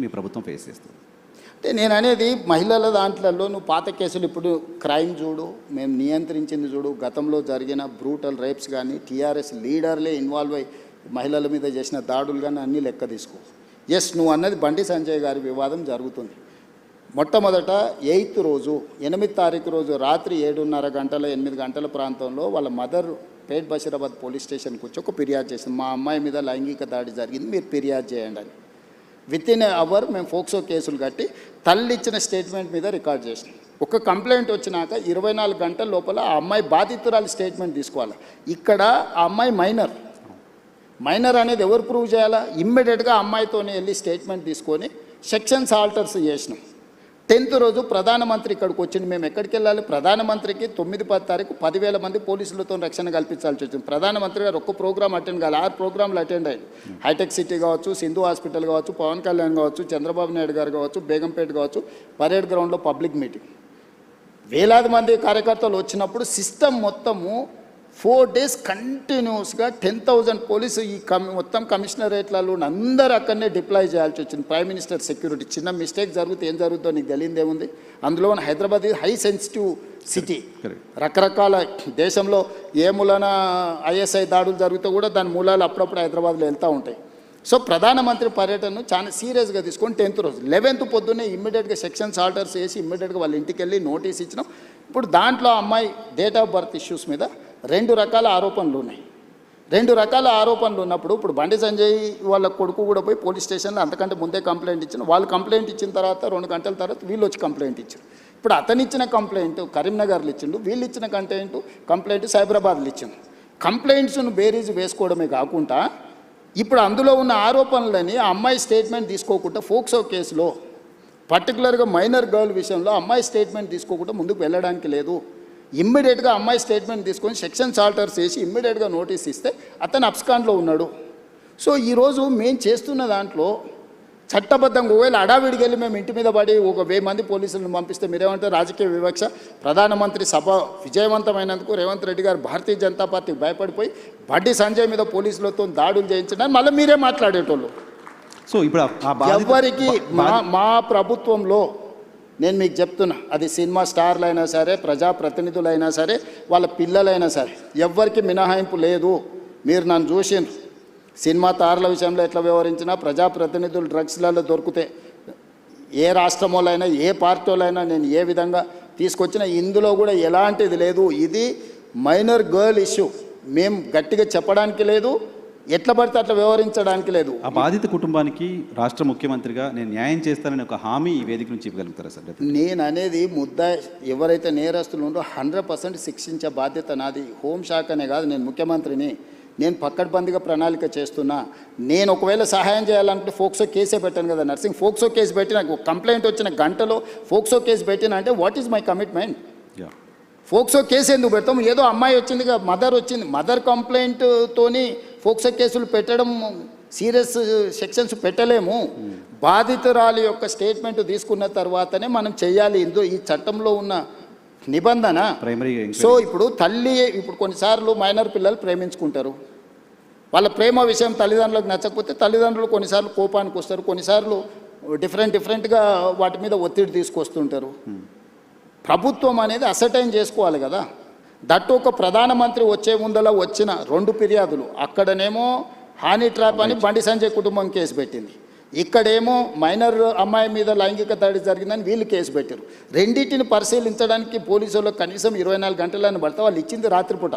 మీ ప్రభుత్వం ఫేస్ చేస్తుంది. అంటే నేను అనేది మహిళల దాంట్లో నువ్వు పాత కేసులు ఇప్పుడు క్రైమ్ చూడు, మేము నియంత్రించింది చూడు, గతంలో జరిగిన బ్రూటల్ రేప్స్ కానీ టీఆర్ఎస్ లీడర్లే ఇన్వాల్వ్ అయ్యి మహిళల మీద చేసిన దాడులు కానీ అన్నీ లెక్క తీసుకో. ఎస్, నువ్వు అన్నది బండి సంజయ్ గారి వివాదం జరుగుతుంది. మొట్టమొదట 8th రోజు 8వ తారీఖు రోజు రాత్రి 7:30 గంటల 8 గంటల ప్రాంతంలో వాళ్ళ మదర్ పేట్ బషీరాబాద్ పోలీస్ స్టేషన్కి వచ్చి ఒక ఫిర్యాదు చేసింది, మా అమ్మాయి మీద లైంగిక దాడి జరిగింది, మీరు ఫిర్యాదు చేయండి అని. వితిన్ ఏ అవర్ మేము ఫోక్సో కేసులు కట్టి తల్లి ఇచ్చిన స్టేట్మెంట్ మీద రికార్డ్ చేసినాం. ఒక కంప్లైంట్ వచ్చినాక 24 గంటల లోపల ఆ అమ్మాయి బాధితురాలు స్టేట్మెంట్ తీసుకోవాలి. ఇక్కడ ఆ అమ్మాయి మైనర్ అనేది ఎవరు ప్రూవ్ చేయాలా? ఇమ్మీడియట్గా అమ్మాయితోనే వెళ్ళి స్టేట్మెంట్ తీసుకొని సెక్షన్స్ ఆల్టర్స్ చేసినాం. 10th రోజు ప్రధానమంత్రి ఇక్కడికి వచ్చింది. మేము ఎక్కడికి వెళ్ళాలి? ప్రధానమంత్రికి 9-10 తారీఖు 10,000 మంది పోలీసులతో రక్షణ కల్పించాల్సి వచ్చింది. ప్రధానమంత్రి గారు ఒక్క ప్రోగ్రామ్ అటెండ్ కావాలి, 6 ప్రోగ్రాంలు అటెండ్ అయ్యారు. హైటెక్ సిటీ కావచ్చు, సింధు హాస్పిటల్ కావచ్చు, పవన్ కళ్యాణ్ కావచ్చు, చంద్రబాబు నాయుడు గారు కావచ్చు, బేగంపేట కావచ్చు, పరేడ్ గ్రౌండ్లో పబ్లిక్ మీటింగ్. వేలాది మంది కార్యకర్తలు వచ్చినప్పుడు సిస్టమ్ మొత్తము 4 days కంటిన్యూస్గా 10,000 పోలీసు ఈ మొత్తం కమిషనరేట్లలో అందరూ అక్కడనే డిప్లాయ్ చేయాల్సి వచ్చింది. Prime minister security. చిన్న మిస్టేక్ జరిగితే ఏం జరుగుతుందో నీకు తెలియదు ఏముంది. అందులో హైదరాబాద్ హై సెన్సిటివ్ సిటీ. రకరకాల దేశంలో ఏ మూలన ఐఎస్ఐ దాడులు జరిగితే కూడా దాని మూలాలు అప్పుడప్పుడు హైదరాబాద్లో వెళ్తూ ఉంటాయి. సో ప్రధానమంత్రి పర్యటనను చాలా సీరియస్గా తీసుకొని 10th రోజు 11th పొద్దున్నే ఇమ్మీడియట్గా సెక్షన్స్ ఆల్టర్స్ వేసి ఇమ్మీడియట్గా వాళ్ళ ఇంటికి వెళ్ళి నోటీస్ ఇచ్చినాం. ఇప్పుడు దాంట్లో అమ్మాయి డేట్ ఆఫ్ బర్త్ ఇష్యూస్ మీద 2 రకాల ఆరోపణలు ఉన్నాయి. 2 రకాల ఆరోపణలు ఉన్నప్పుడు ఇప్పుడు బండి సంజయ్ వాళ్ళ కొడుకు కూడా పోయి పోలీస్ స్టేషన్లో అంతకంటే ముందే కంప్లైంట్ ఇచ్చిన. వాళ్ళు కంప్లైంట్ ఇచ్చిన తర్వాత 2 గంటల తర్వాత వీళ్ళు వచ్చి కంప్లైంట్ ఇచ్చారు. ఇప్పుడు అతను ఇచ్చిన కంప్లైంట్ కరీంనగర్లో ఇచ్చిండు, వీళ్ళు ఇచ్చిన కంప్లైంట్ సైబరాబాద్లో ఇచ్చిండు. కంప్లైంట్స్ను బేరీజ్ వేసుకోవడమే కాకుండా ఇప్పుడు అందులో ఉన్న ఆరోపణలని ఆ అమ్మాయి స్టేట్మెంట్ తీసుకోకుండా ఫోక్సో కేసులో పర్టికులర్గా మైనర్ గర్ల్ విషయంలో అమ్మాయి స్టేట్మెంట్ తీసుకోకుండా ముందుకు వెళ్ళడానికి లేదు. ఇమ్మీడియట్గా అమ్మాయి స్టేట్మెంట్ తీసుకొని సెక్షన్స్ ఆల్టర్స్ వేసి ఇమ్మీడియట్గా నోటీస్ ఇస్తే అతను అబ్స్కాండ్లో ఉన్నాడు. సో ఈరోజు మేము చేస్తున్న దాంట్లో చట్టబద్ధంగా ఒకవేళ అడావిడికి వెళ్ళి మేము ఇంటి మీద పడి 1,000 మంది పోలీసులను పంపిస్తే మీరేమంటారు? రాజకీయ వివక్ష. ప్రధానమంత్రి సభ విజయవంతమైనందుకు రేవంత్ రెడ్డి గారు భారతీయ జనతా పార్టీకి భయపడిపోయి బండి సంజయ్ మీద పోలీసులతో దాడులు చేయించడానికి మళ్ళీ మీరే మాట్లాడేటోళ్ళు. సో ఇప్పుడు ఎవరికి మా ప్రభుత్వంలో నేను మీకు చెప్తున్నా, అది సినిమా స్టార్లు అయినా సరే, ప్రజాప్రతినిధులైనా సరే, వాళ్ళ పిల్లలైనా సరే, ఎవ్వరికి మినహాయింపు లేదు. మీరు నన్ను చూసిండ్రు సినిమా తారల విషయంలో ఎట్లా వ్యవహరించినా, ప్రజాప్రతినిధులు డ్రగ్స్లలో దొరికితే ఏ రాష్ట్రంలోనైనా ఏ పార్టీలైనా నేను ఏ విధంగా తీసుకొచ్చినా ఇందులో కూడా ఎలాంటిది లేదు. ఇది మైనర్ గర్ల్ ఇష్యూ. మేము గట్టిగా చెప్పడానికి లేదు, ఎట్లా పడితే అట్లా వ్యవహరించడానికి లేదు. ఆ బాధిత కుటుంబానికి రాష్ట్ర ముఖ్యమంత్రిగా నేను న్యాయం చేస్తానని ఒక హామీ ఈ వేదిక నుంచి ఇవ్వగలుగుతారా సార్? నేను అనేది ఎవరైతే నేరస్తులు ఉందో 100% శిక్షించే బాధ్యత నాది. హోంశాఖనే కాదు, నేను ముఖ్యమంత్రిని. నేను పక్కడ్బందీగా ప్రణాళిక చేస్తున్నా. నేను ఒకవేళ సహాయం చేయాలనుకుంటే ఫోక్సో కేసే పెట్టాను కదా నర్సింగ్. ఫోక్సో కేసు పెట్టిన కంప్లైంట్ వచ్చిన గంటలో ఫోక్సో కేసు పెట్టిన అంటే what is my commitment? POCSO case ఎందుకు పెడతాం? ఏదో అమ్మాయి వచ్చిందిగా, మదర్ వచ్చింది, మదర్ కంప్లైంట్తోని ఫోక్సో కేసులు పెట్టడం సీరియస్ సెక్షన్స్ పెట్టలేము. బాధితురాలి యొక్క స్టేట్మెంట్ తీసుకున్న తర్వాతనే మనం చేయాలి. ఈ చట్టంలో ఉన్న నిబంధన. సో ఇప్పుడు ఇప్పుడు కొన్నిసార్లు మైనర్ పిల్లలు ప్రేమించుకుంటారు. వాళ్ళ ప్రేమ విషయం తల్లిదండ్రులకు నచ్చకపోతే తల్లిదండ్రులు కొన్నిసార్లు కోపానికి వస్తారు, కొన్నిసార్లు డిఫరెంట్గా వాటి మీద ఒత్తిడి తీసుకొస్తుంటారు. ప్రభుత్వం అనేది అసర్టైన్ చేసుకోవాలి కదా. దట్టు ఒక ప్రధానమంత్రి వచ్చే ముందలా వచ్చిన 2 ఫిర్యాదులు, అక్కడనేమో హానీ ట్రాప్ అని బండి సంజయ్ కుటుంబం కేసు పెట్టింది, ఇక్కడేమో మైనర్ అమ్మాయి మీద లైంగిక దాడి జరిగిందని వీళ్ళు కేసు పెట్టారు. రెండింటిని పరిశీలించడానికి పోలీసులు కనీసం 24 గంటలని పడితే వాళ్ళు ఇచ్చింది రాత్రిపూట.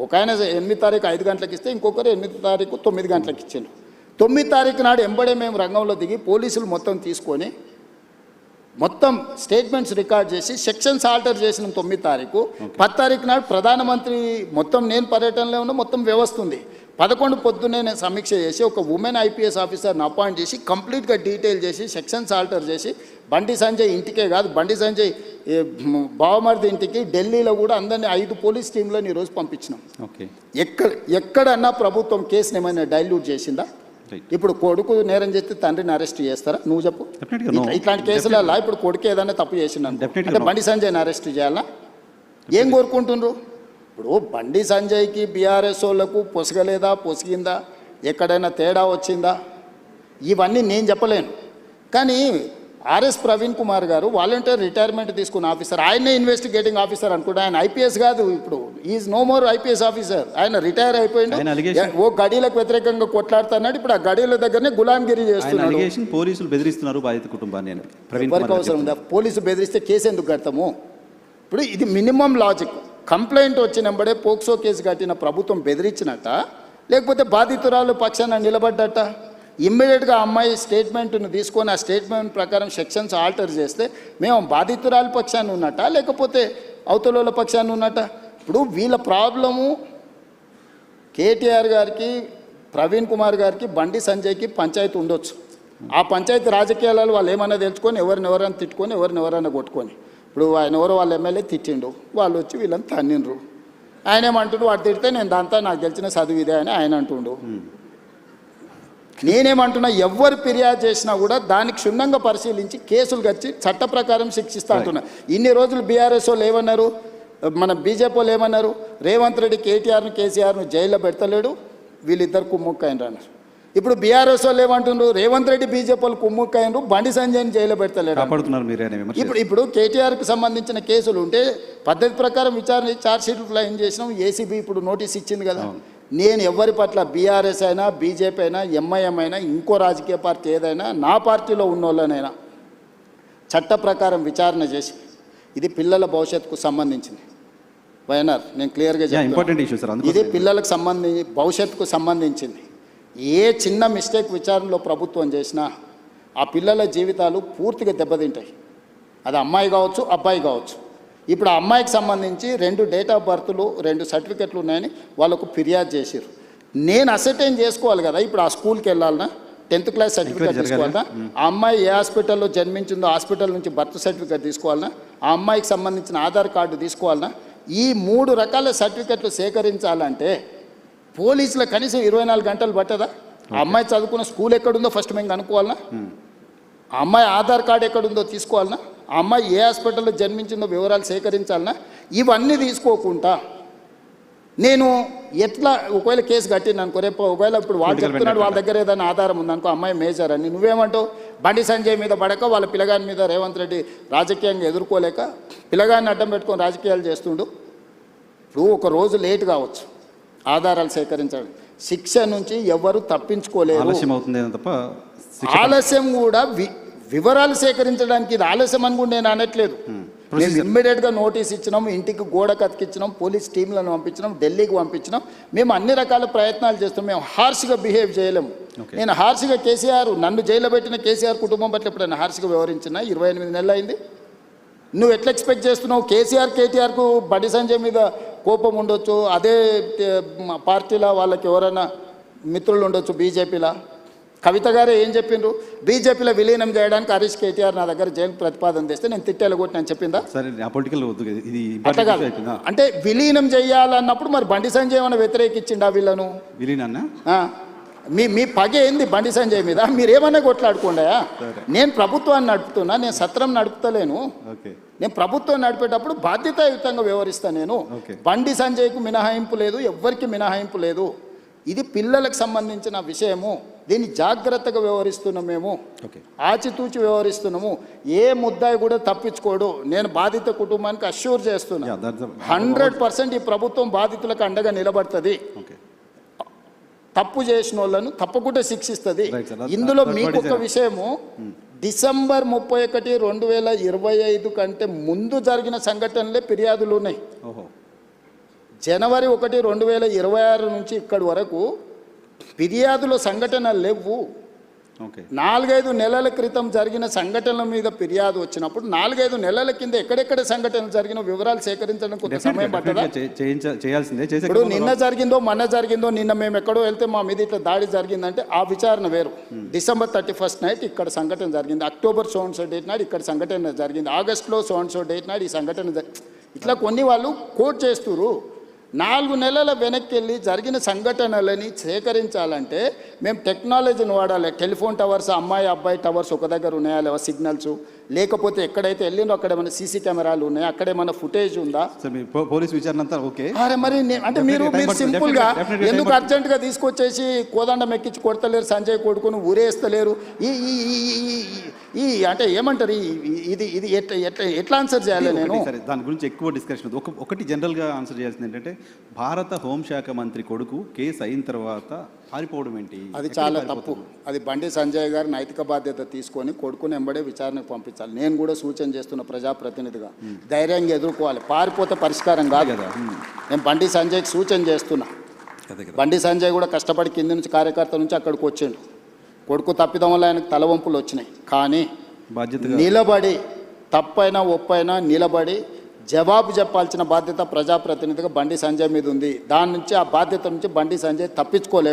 ఒక ఆయన 8వ తారీఖు 5 గంటలకు ఇస్తే ఇంకొకరు 8వ తారీఖు 9 గంటలకు ఇచ్చారు. 9వ తారీఖు నాడు ఎంబడే మేము రంగంలో దిగి పోలీసులు మొత్తం తీసుకొని మొత్తం స్టేట్మెంట్స్ రికార్డ్ చేసి సెక్షన్స్ ఆల్టర్ చేసిన 9వ తారీఖు. 10వ తారీఖు నాడు ప్రధానమంత్రి మొత్తం నేను పర్యటనలో ఉన్న మొత్తం వ్యవస్థ ఉంది. 11 పొద్దున్నే నేను సమీక్ష చేసి ఒక ఉమెన్ IPS ఆఫీసర్ని అపాయింట్ చేసి కంప్లీట్గా డీటెయిల్ చేసి సెక్షన్స్ ఆల్టర్ చేసి బండి సంజయ్ ఇంటికే కాదు, బండి సంజయ్ బావమరిది ఇంటికి ఢిల్లీలో కూడా అందరినీ 5 పోలీస్ టీంలను ఈరోజు పంపించినాం. ఎక్కడన్నా ప్రభుత్వం కేసుని ఏమైనా డైల్యూట్ చేసిందా? ఇప్పుడు కొడుకు నేరం చేస్తే తండ్రిని అరెస్ట్ చేస్తారా? నువ్వు చెప్పు. ఇట్లాంటి కేసులలో ఇప్పుడు కొడుకు ఏదైనా తప్పు చేసిండు అంటే బండి సంజయ్ని అరెస్ట్ చేయాలా? ఏం కోరుకుంటుండ్రు? ఇప్పుడు బండి సంజయ్కి బీఆర్ఎస్ వాళ్ళకు పొసగలేదా, పొసిగిందా, ఎక్కడైనా తేడా వచ్చిందా? ఇవన్నీ నేను చెప్పలేను. కానీ ఆర్ఎస్ ప్రవీణ్ కుమార్ గారు వాలంటీర్ రిటైర్మెంట్ తీసుకున్న ఆఫీసర్, ఆయనే ఇన్వెస్టిగేటింగ్ ఆఫీసర్ అనుకుంటా. ఆయన ఐపీఎస్ కాదు, ఇప్పుడు is no more IPS officer. ఆయన రిటైర్ అయిపోయింది. ఓ గడీలకు వ్యతిరేకంగా కొట్లాడుతున్నాడు. ఇప్పుడు ఆ గడీల దగ్గరనే గులాంగిరి చేస్తున్నాడు. పోలీసులు బెదిరిస్తున్నారు బాధిత కుటుంబాన్ని. ఎవరికి అవసరం ఉందా? పోలీసు బెదిరిస్తే కేసు ఎందుకు కడతాము? ఇప్పుడు ఇది మినిమం లాజిక్. కంప్లైంట్ వచ్చినప్పుడే పోక్సో కేసు కట్టిన ప్రభుత్వం బెదిరించినట్ట, లేకపోతే బాధితురాలు పక్షాన నిలబడ్డట? ఇమ్మీడియట్గా అమ్మాయి స్టేట్మెంట్ను తీసుకొని ఆ స్టేట్మెంట్ ప్రకారం సెక్షన్స్ ఆల్టర్ చేస్తే మేము బాధితురాల పక్షాన్ని ఉన్నట్ట, లేకపోతే అవతల పక్షాన్ని ఉన్నట్ట? ఇప్పుడు వీళ్ళ ప్రాబ్లము కేటీఆర్ గారికి, ప్రవీణ్ కుమార్ గారికి, బండి సంజయ్కి పంచాయతీ ఉండొచ్చు. ఆ పంచాయతీ రాజకీయాలలో వాళ్ళు ఏమన్నా తెలుసుకొని ఎవరినెవరైనా తిట్టుకొని ఎవరినెవరైనా కొట్టుకొని, ఇప్పుడు ఆయన ఎవరో వాళ్ళ ఎమ్మెల్యే తిట్టిండు, వాళ్ళు వచ్చి వీళ్ళని తన్నిండ్రు. ఆయన ఏమంటుండు, వాడు తిడితే నేను దాంతో నాకు గెలిచిన చదువు ఇదే అని ఆయన అంటుండు. నేనేమంటున్నా, ఎవరు ఫిర్యాదు చేసినా కూడా దానికి క్షుణ్ణంగా పరిశీలించి కేసులు కచ్చి చట్ట ప్రకారం శిక్షిస్తా అంటున్నా. ఇన్ని రోజులు బీఆర్ఎస్ వాళ్ళు ఏమన్నారు, మన బీజేపీ వాళ్ళు ఏమన్నారు, రేవంత్ రెడ్డి కేటీఆర్ను కేసీఆర్ను జైల్లో పెడతలేడు, వీళ్ళిద్దరు కుమ్ముక్కైనరు అన్నారు. ఇప్పుడు బీఆర్ఎస్ వాళ్ళు ఏమంటున్నారు, రేవంత్ రెడ్డి బీజేపీ వాళ్ళు కుమ్ముక్కైనరు, బండి సంజయ్ని జైల్లో పెడతలేడు. ఇప్పుడు కేటీఆర్కి సంబంధించిన కేసులు ఉంటే పద్ధతి ప్రకారం విచారణ ఛార్జ్షీట్లు ఫ్లైన్ చేసినాం. ఏసీబీ ఇప్పుడు నోటీస్ ఇచ్చింది కదా. నేను ఎవరి పట్ల, బీఆర్ఎస్ అయినా, బీజేపీ అయినా, ఎంఐఎం అయినా, ఇంకో రాజకీయ పార్టీ ఏదైనా, నా పార్టీలో ఉన్న వాళ్ళనైనా చట్ట ప్రకారం విచారణ చేసి, ఇది పిల్లల భవిష్యత్తుకు సంబంధించింది. వైఎన్ఆర్ నేను క్లియర్గా చెప్తాను, ఇది పిల్లలకు భవిష్యత్తుకు సంబంధించింది. ఏ చిన్న మిస్టేక్ విచారణలో ప్రభుత్వం చేసినా ఆ పిల్లల జీవితాలు పూర్తిగా దెబ్బతింటాయి. అది అమ్మాయి కావచ్చు, అబ్బాయి కావచ్చు. ఇప్పుడు ఆ అమ్మాయికి సంబంధించి 2 డేట్ ఆఫ్ బర్త్లు, 2 సర్టిఫికెట్లు ఉన్నాయని వాళ్ళకు ఫిర్యాదు చేశారు. నేను అసర్టైన్ చేసుకోవాలి కదా. ఇప్పుడు ఆ స్కూల్కి వెళ్ళాలన్నా, 10th క్లాస్ సర్టిఫికేట్ తీసుకోవాలన్నా, ఆ అమ్మాయి ఏ హాస్పిటల్లో జన్మించిందో హాస్పిటల్ నుంచి బర్త్ సర్టిఫికేట్ తీసుకోవాలన్నా, ఆ అమ్మాయికి సంబంధించిన ఆధార్ కార్డు తీసుకోవాలన్నా, ఈ 3 రకాల సర్టిఫికెట్లు సేకరించాలంటే పోలీసుల కనీసం 24 గంటలు పట్టదా? ఆ అమ్మాయి చదువుకున్న స్కూల్ ఎక్కడుందో ఫస్ట్ మేము కనుక్కోవాలన్నా, ఆ అమ్మాయి ఆధార్ కార్డు ఎక్కడుందో తీసుకోవాలన్నా, ఆ అమ్మాయి ఏ హాస్పిటల్లో జన్మించిందో వివరాలు సేకరించాలన్నా, ఇవన్నీ తీసుకోకుండా నేను ఎట్లా ఒకవేళ కేసు కట్టింది అనుకో, రేపు ఒకవేళ ఇప్పుడు వాళ్ళు చెప్తున్నాడు వాళ్ళ దగ్గర ఏదైనా ఆధారం ఉందనుకో, అమ్మాయి మేజర్ అని, నువ్వేమంటావు? బండి సంజయ్ మీద పడక వాళ్ళ పిల్లగాని మీద రేవంత్ రెడ్డి రాజకీయంగా ఎదుర్కోలేక పిల్లగాన్ని అడ్డం పెట్టుకొని రాజకీయాలు చేస్తుండు. ఇప్పుడు ఒక రోజు లేట్ కావచ్చు ఆధారాలు సేకరించడం, శిక్ష నుంచి ఎవరు తప్పించుకోలేరు. ఆలస్యం కూడా వివరాలు సేకరించడానికి ఇది ఆలస్యం అని కూడా నేను అనట్లేదు. మేము ఇమ్మీడియట్గా నోటీస్ ఇచ్చినాం, ఇంటికి గోడ కతికిచ్చినాం, పోలీస్ టీంలను పంపించినాం, ఢిల్లీకి పంపించినాం. మేము అన్ని రకాల ప్రయత్నాలు చేస్తాం. మేము హార్ష్గా బిహేవ్ చేయలేము. నేను హార్ష్గా కేసీఆర్, నన్ను జైల్లో పెట్టిన కేసీఆర్ కుటుంబం పట్ల ఎప్పుడైనా హార్ష్గా వ్యవహరించినా? 28 నెలలు అయింది. నువ్వు ఎట్లా ఎక్స్పెక్ట్ చేస్తున్నావు? కేటీఆర్కు బండి సంజయ్ మీద కోపం ఉండొచ్చు, అదే పార్టీలో వాళ్ళకి ఎవరైనా మిత్రులు ఉండొచ్చు, బీజేపీలో. కవిత గారే ఏం చెప్పిండ్రు, బీజేపీలో విలీనం చేయడానికి హరీష్ కేటీఆర్ నా దగ్గర జైలు ప్రతిపాదన తెస్తే నేను తిట్టేలు కొట్టిన చెప్పిందా? అంటే విలీనం చేయాలన్నప్పుడు మరి బండి సంజయ్ ఏమైనా వ్యతిరేకించిండా వీళ్ళను? మీ పగ ఏంది బండి సంజయ్ మీద? మీరేమన్నా కొట్లాడుకోండా? నేను ప్రభుత్వాన్ని నడుపుతున్నా, నేను సత్రం నడుపుతలేను. నేను ప్రభుత్వం నడిపేటప్పుడు బాధ్యతాయుతంగా వ్యవహరిస్తాను. నేను బండి సంజయ్కు మినహాయింపు లేదు, ఎవ్వరికి మినహాయింపు లేదు. ఇది పిల్లలకు సంబంధించిన విషయము. దీన్ని జాగ్రత్తగా వ్యవహరిస్తున్నాం, మేము ఆచితూచి వ్యవహరిస్తున్నాము. ఏ ముద్దాయి కూడా తప్పించుకోడు. నేను బాధిత కుటుంబానికి అష్యూర్ చేస్తున్నా, 100% ఈ ప్రభుత్వం బాధితులకు అండగా నిలబడుతుంది. తప్పు చేసిన వాళ్ళను తప్పకుండా శిక్షిస్తుంది. ఇందులో మీకు ఒక విషయము, డిసెంబర్ 31, 2025 కంటే ముందు జరిగిన సంఘటనలే ఫిర్యాదులు ఉన్నాయి. జనవరి 1, 2026 నుంచి ఇక్కడి వరకు ఫిర్యాదుల సంఘటనలు లేవు. 4-5 నెలల క్రితం జరిగిన సంఘటనల మీద ఫిర్యాదు వచ్చినప్పుడు 4-5 నెలల కింద ఎక్కడెక్కడ సంఘటనలు జరిగిన వివరాలు సేకరించడం కొంత సమయం పట్టదా? ఇప్పుడు నిన్న జరిగిందో మొన్న జరిగిందో, నిన్న మేము ఎక్కడో వెళ్తే మా మీద ఇట్లా దాడి జరిగిందంటే ఆ విచారణ వేరు. డిసెంబర్ 31 నైట్ ఇక్కడ సంఘటన జరిగింది, October so and so date నాడు ఇక్కడ సంఘటన జరిగింది, ఆగస్టులో సో అండ్ సో డేట్ నాడు ఈ సంఘటన ఇట్లా కొన్ని వాళ్ళు కోట్ చేస్తున్నారు. 4 నెలల వెనక్కి వెళ్ళి జరిగిన సంఘటనలని సేకరించాలంటే మేము టెక్నాలజీని వాడాలి. టెలిఫోన్ టవర్స్, అమ్మాయి అబ్బాయి టవర్స్ ఒక దగ్గర ఉన్నాయా లేవా సిగ్నల్స్, లేకపోతే ఎక్కడైతే వెళ్ళిందో అక్కడ ఏమైనా సీసీ కెమెరాలు ఉన్నాయా, అక్కడ ఏమైనా ఫుటేజ్ ఉందా? సార్ మీ పోలీస్ విచారణ అంతా ఓకే. అరే మరి అంటే మీరు సింపుల్గా ఎందుకు అర్జెంటుగా తీసుకొచ్చేసి కోదండం ఎక్కించి కొడతలేరు, సంజయ్ కొడుకును ఊరేస్తలేరు? ఈ అంటే ఏమంటారు, ఇది ఇది ఎట్లా ఆన్సర్ చేయాలి నేను? సరే, దాని గురించి ఎక్కువ డిస్కషన్ ఉంది. ఒకటి జనరల్గా ఆన్సర్ చేయాల్సింది ఏంటంటే, భారత హోంశాఖ మంత్రి కొడుకు కేసు అయిన తర్వాత పారిపోవడం ఏంటి? అది చాలా తప్పు. అది బండి సంజయ్ గారు నైతిక బాధ్యత తీసుకొని కొడుకుని ఎంబడే విచారణకు పంపించాలి. నేను కూడా సూచన చేస్తున్న ప్రజాప్రతినిధిగా ధైర్యంగా ఎదుర్కోవాలి. పారిపోతే పరిష్కారం కాదు కదా. నేను బండి సంజయ్కి సూచన చేస్తున్నా. బండి సంజయ్ కూడా కష్టపడి కింది నుంచి కార్యకర్త నుంచి అక్కడికి వచ్చిండు. కొడుకు తప్పిదం వల్ల ఆయనకు తలవంపులు వచ్చినాయి. కానీ బాధ్యత నిలబడి, తప్పైనా ఒప్పైనా నిలబడి జవాబు చెప్పాల్సిన బాధ్యత ప్రజాప్రతినిధిగా బండి సంజయ్ మీద ఉంది. దాని నుంచి, ఆ బాధ్యత నుంచి బండి సంజయ్ తప్పించుకోలేడు.